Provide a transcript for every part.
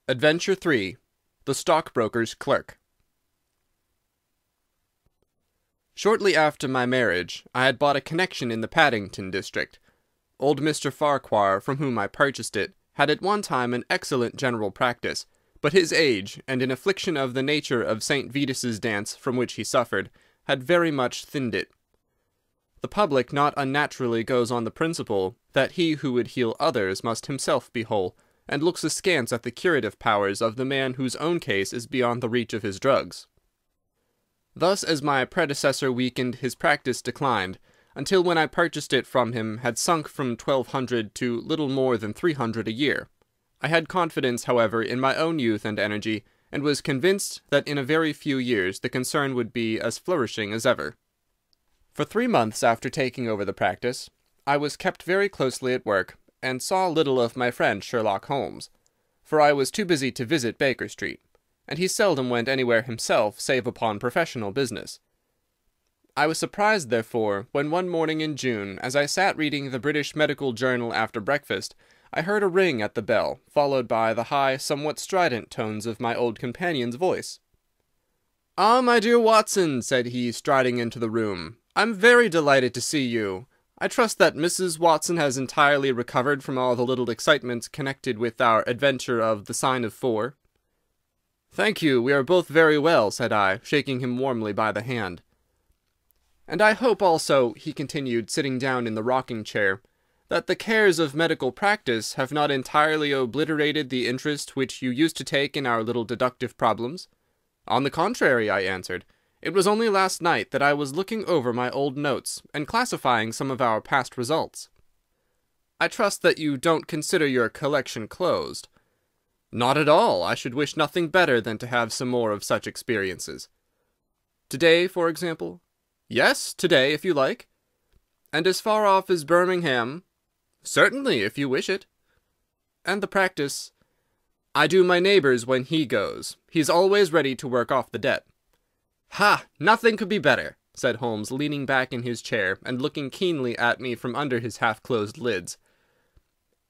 Adventure 3. The Stockbroker's Clerk. Shortly after my marriage, I had bought a connection in the Paddington district. Old Mr. Farquhar, from whom I purchased it, had at one time an excellent general practice, but his age, and an affliction of the nature of St. Vitus's dance, from which he suffered, had very much thinned it. The public not unnaturally goes on the principle that he who would heal others must himself be whole, and looks askance at the curative powers of the man whose own case is beyond the reach of his drugs. Thus, as my predecessor weakened, his practice declined, until when I purchased it from him had sunk from 1,200 to little more than 300 a year. I had confidence, however, in my own youth and energy, and was convinced that in a very few years the concern would be as flourishing as ever. For 3 months after taking over the practice, I was kept very closely at work, and saw little of my friend Sherlock Holmes, for I was too busy to visit Baker Street, and he seldom went anywhere himself save upon professional business. I was surprised, therefore, when one morning in June, as I sat reading the British Medical Journal after breakfast, I heard a ring at the bell, followed by the high, somewhat strident tones of my old companion's voice. "Ah, my dear Watson," said he, striding into the room, "I'm very delighted to see you. I trust that Mrs. Watson has entirely recovered from all the little excitements connected with our adventure of the Sign of 4. "Thank you, we are both very well," said I, shaking him warmly by the hand. "And I hope also," he continued, sitting down in the rocking-chair, "that the cares of medical practice have not entirely obliterated the interest which you used to take in our little deductive problems." "On the contrary," I answered. "It was only last night that I was looking over my old notes and classifying some of our past results." "I trust that you don't consider your collection closed." "Not at all. I should wish nothing better than to have some more of such experiences." "Today, for example?" "Yes, today, if you like." "And as far off as Birmingham?" "Certainly, if you wish it." "And the practice?" "I do my neighbour's when he goes. He's always ready to work off the debt." "Ha! Nothing could be better," said Holmes, leaning back in his chair and looking keenly at me from under his half-closed lids.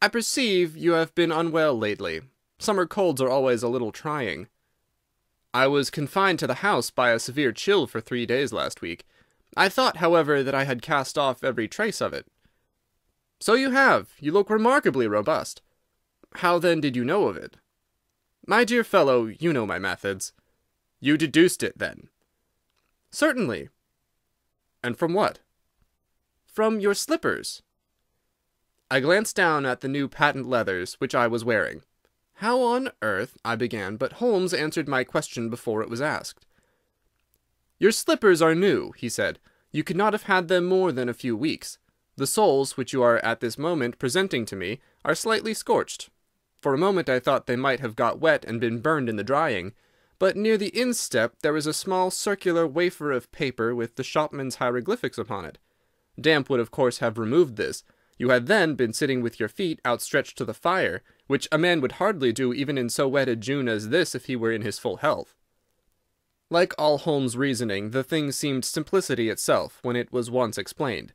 "I perceive you have been unwell lately. Summer colds are always a little trying." "I was confined to the house by a severe chill for 3 days last week. I thought, however, that I had cast off every trace of it." "So you have. You look remarkably robust." "How, then, did you know of it?" "My dear fellow, you know my methods." "You deduced it, then?" "Certainly." "And from what?" "From your slippers." I glanced down at the new patent leathers which I was wearing. "How on earth—" I began, but Holmes answered my question before it was asked. "Your slippers are new," he said. "You could not have had them more than a few weeks. The soles, which you are at this moment presenting to me, are slightly scorched. For a moment I thought they might have got wet and been burned in the drying, but near the instep there is a small circular wafer of paper with the shopman's hieroglyphics upon it. Damp would of course have removed this. You had then been sitting with your feet outstretched to the fire, which a man would hardly do even in so wet a June as this if he were in his full health." Like all Holmes' reasoning, the thing seemed simplicity itself when it was once explained.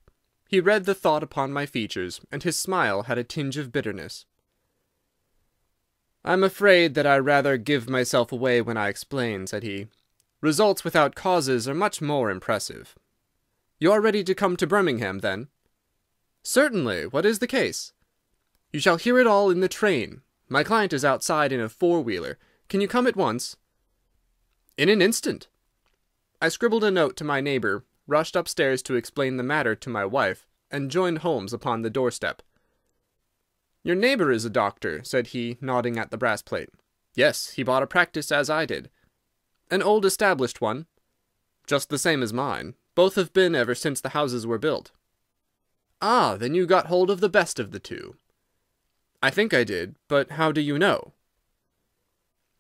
He read the thought upon my features, and his smile had a tinge of bitterness. "I'm afraid that I rather give myself away when I explain," said he. "Results without causes are much more impressive." "You are ready to come to Birmingham, then?" "Certainly. What is the case?" "You shall hear it all in the train. My client is outside in a four-wheeler. Can you come at once?" "In an instant." I scribbled a note to my neighbour, rushed upstairs to explain the matter to my wife, and joined Holmes upon the doorstep. "Your neighbour is a doctor," said he, nodding at the brass plate. "Yes, he bought a practice as I did." "An old established one?" "Just the same as mine. Both have been ever since the houses were built." "Ah, then you got hold of the best of the two." "I think I did, but how do you know?"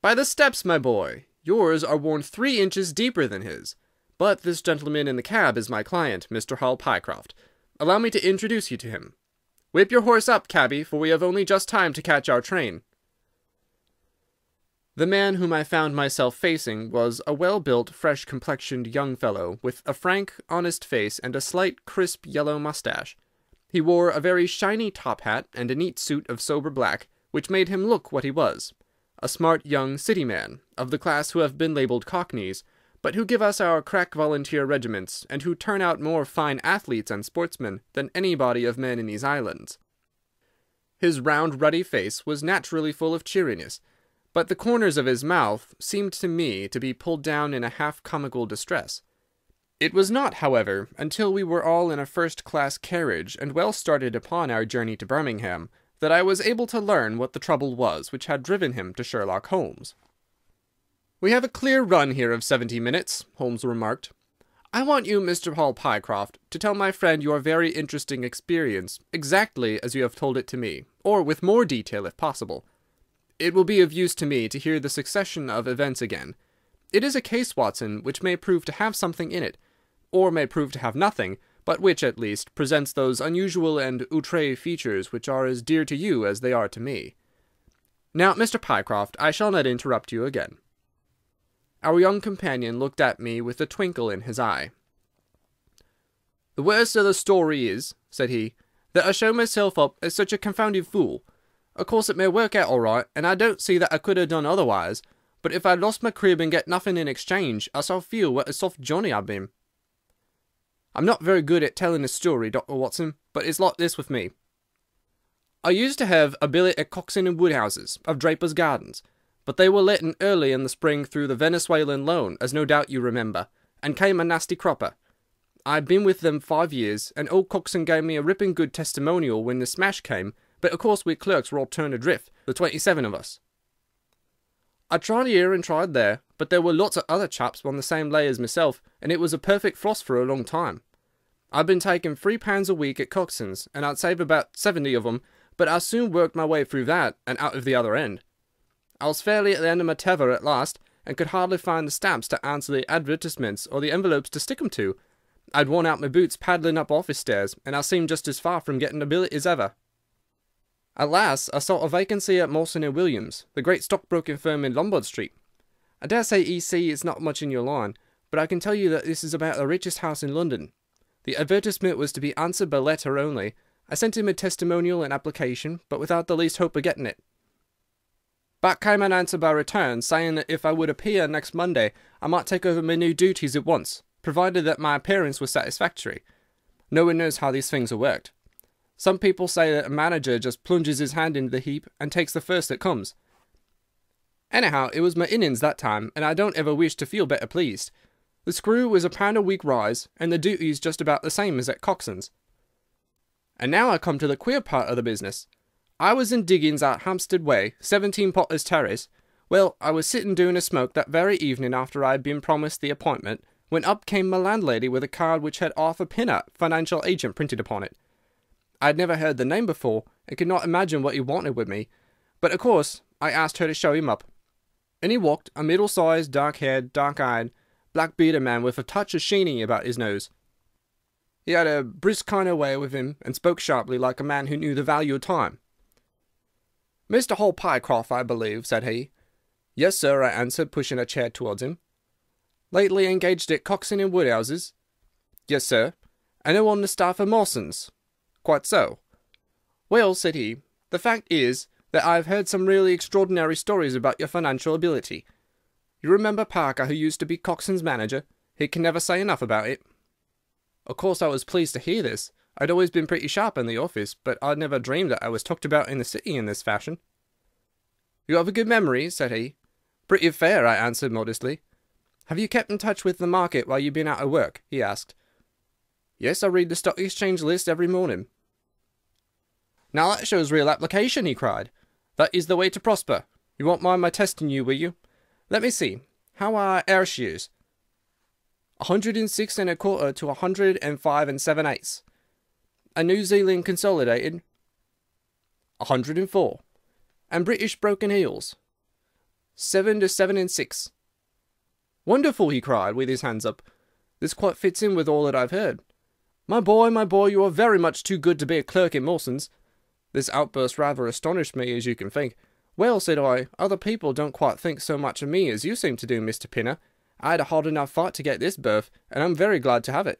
"By the steps, my boy. Yours are worn 3 inches deeper than his. But this gentleman in the cab is my client, Mr. Hall Pycroft. Allow me to introduce you to him. Whip your horse up, cabby, for we have only just time to catch our train." The man whom I found myself facing was a well-built, fresh-complexioned young fellow, with a frank, honest face and a slight, crisp yellow moustache. He wore a very shiny top hat and a neat suit of sober black, which made him look what he was, a smart young city man, of the class who have been labelled cockneys, but who give us our crack volunteer regiments, and who turn out more fine athletes and sportsmen than any body of men in these islands. His round, ruddy face was naturally full of cheeriness, but the corners of his mouth seemed to me to be pulled down in a half-comical distress. It was not, however, until we were all in a first-class carriage and well started upon our journey to Birmingham, that I was able to learn what the trouble was which had driven him to Sherlock Holmes. "We have a clear run here of 70 minutes," Holmes remarked. "I want you, Mr. Hall Pycroft, to tell my friend your very interesting experience, exactly as you have told it to me, or with more detail if possible. It will be of use to me to hear the succession of events again. It is a case, Watson, which may prove to have something in it, or may prove to have nothing, but which, at least, presents those unusual and outre features which are as dear to you as they are to me. Now, Mr. Pycroft, I shall not interrupt you again." Our young companion looked at me with a twinkle in his eye. "The worst of the story is," said he, "that I show myself up as such a confounded fool. Of course it may work out all right, and I don't see that I could have done otherwise, but if I'd lost my crib and get nothing in exchange, I shall feel what a soft Johnny I've been. I'm not very good at telling a story, Dr. Watson, but it's like this with me. I used to have a billet at Coxon and Woodhouse's, of Draper's Gardens, but they were letting early in the spring through the Venezuelan loan, as no doubt you remember, and came a nasty cropper. I'd been with them 5 years, and old Coxon gave me a ripping good testimonial when the smash came, but of course we clerks were all turned adrift, the 27 of us. I tried here and tried there, but there were lots of other chaps on the same lay as myself, and it was a perfect frost for a long time. I'd been taking £3 a week at Coxon's, and I'd saved about 70 of 'em, but I soon worked my way through that, and out of the other end. I was fairly at the end of my tether at last, and could hardly find the stamps to answer the advertisements or the envelopes to stick 'em to. I'd worn out my boots paddling up office stairs, and I seemed just as far from getting a billet as ever. At last I saw a vacancy at Mawson and Williams, the great stockbroking firm in Lombard Street. I dare say E.C. is not much in your line, but I can tell you that this is about the richest house in London. The advertisement was to be answered by letter only. I sent him a testimonial and application, but without the least hope of getting it. Back came an answer by return, saying that if I would appear next Monday, I might take over my new duties at once, provided that my appearance was satisfactory. No one knows how these things are worked. Some people say that a manager just plunges his hand into the heap and takes the first that comes. Anyhow, it was my innings that time, and I don't ever wish to feel better pleased. The screw was £1 a week rise, and the duties just about the same as at Coxon's. And now I come to the queer part of the business. I was in diggings out Hampstead Way, 17 Potter's Terrace. Well, I was sitting doing a smoke that very evening after I had been promised the appointment, when up came my landlady with a card which had Arthur Pinner, financial agent, printed upon it. I had never heard the name before, and could not imagine what he wanted with me, but of course I asked her to show him up. And he walked, a middle-sized, dark-haired, dark-eyed, black-bearded man with a touch of sheeny about his nose. He had a brisk kind of way with him, and spoke sharply like a man who knew the value of time. "Mr. Hall Pycroft, I believe," said he. "Yes, sir," I answered, pushing a chair towards him. "Lately engaged at Coxon and Woodhouse's?" "Yes, sir." "And now on the staff of Mawson's?" "Quite so." "Well," said he, "the fact is that I have heard some really extraordinary stories about your financial ability. You remember Parker, who used to be Coxon's manager? He can never say enough about it." Of course I was pleased to hear this. I'd always been pretty sharp in the office, but I'd never dreamed that I was talked about in the city in this fashion. "You have a good memory," said he. "Pretty fair," I answered modestly. "Have you kept in touch with the market while you've been out of work?" he asked. "Yes, I read the Stock Exchange list every morning." "Now that shows real application," he cried. "That is the way to prosper. You won't mind my testing you, will you? Let me see. How are air shares?" 106 1/4 to 105 7/8. And New Zealand Consolidated? 104. And British Broken Heels? 7 to 7 6. "Wonderful!" he cried, with his hands up. "This quite fits in with all that I've heard. My boy, you are very much too good to be a clerk in Mawson's." This outburst rather astonished me, as you can think. "Well," said I, "other people don't quite think so much of me as you seem to do, Mr. Pinner. I had a hard enough fight to get this berth, and I'm very glad to have it."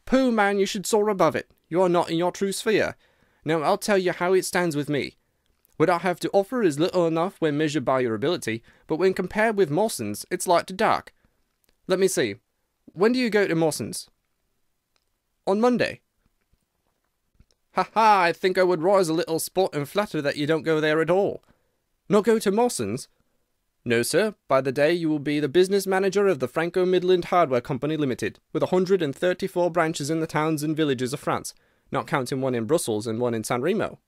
"Pooh, man, you should soar above it. You are not in your true sphere. Now I'll tell you how it stands with me. What I have to offer is little enough when measured by your ability, but when compared with Mawson's, it's light to dark. Let me see. When do you go to Mawson's?" "On Monday." "Ha ha! I think I would rise a little spot and flatter that you don't go there at all." "Not go to Mawson's?" "No, sir. By the day you will be the business manager of the Franco-Midland Hardware Company Limited, with 134 branches in the towns and villages of France, not counting one in Brussels and one in San Remo.